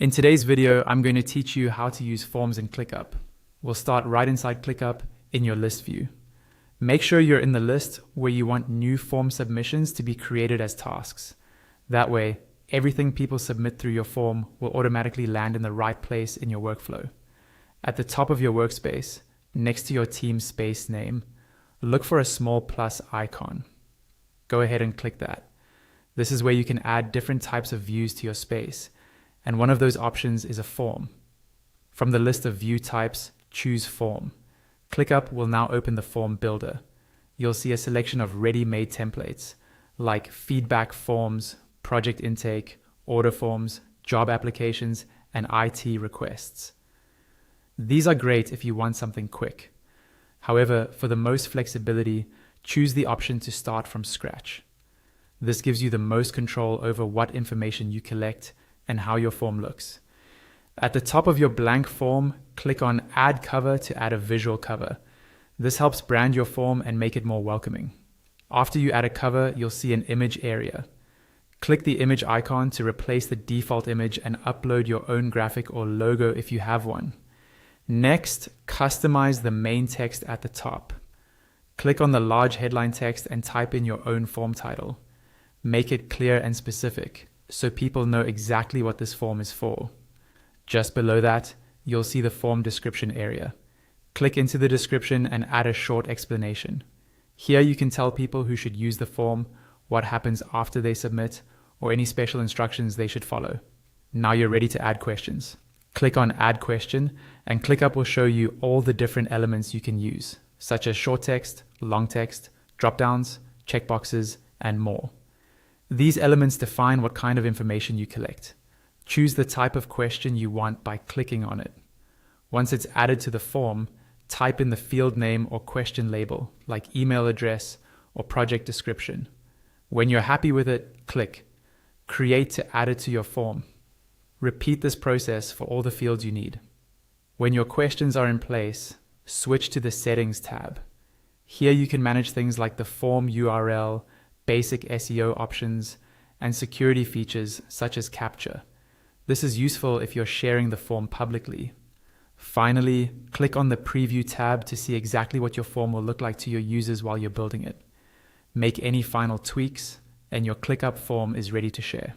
In today's video, I'm going to teach you how to use forms in ClickUp. We'll start right inside ClickUp in your list view. Make sure you're in the list where you want new form submissions to be created as tasks. That way, everything people submit through your form will automatically land in the right place in your workflow. At the top of your workspace, next to your team space name, look for a small plus icon. Go ahead and click that. This is where you can add different types of views to your space, and one of those options is a form. From the list of view types, choose Form. ClickUp will now open the form builder. You'll see a selection of ready-made templates like feedback forms, project intake, order forms, job applications, and IT requests. These are great if you want something quick. However, for the most flexibility, choose the option to start from scratch. This gives you the most control over what information you collect and how your form looks. At the top of your blank form, click on Add Cover to add a visual cover. This helps brand your form and make it more welcoming. After you add a cover, you'll see an image area. Click the image icon to replace the default image and upload your own graphic or logo if you have one. Next, customize the main text at the top. Click on the large headline text and type in your own form title. Make it clear and specific, so people know exactly what this form is for. Just below that, you'll see the form description area. Click into the description and add a short explanation. Here you can tell people who should use the form, what happens after they submit, or any special instructions they should follow. Now you're ready to add questions. Click on Add Question, and ClickUp will show you all the different elements you can use, such as short text, long text, dropdowns, checkboxes, and more. These elements define what kind of information you collect. Choose the type of question you want by clicking on it. Once it's added to the form, type in the field name or question label, like email address or project description. When you're happy with it, click Create to add it to your form. Repeat this process for all the fields you need. When your questions are in place, switch to the Settings tab. Here you can manage things like the form URL, basic SEO options, and security features such as CAPTCHA. This is useful if you're sharing the form publicly. Finally, click on the Preview tab to see exactly what your form will look like to your users while you're building it. Make any final tweaks, and your ClickUp form is ready to share.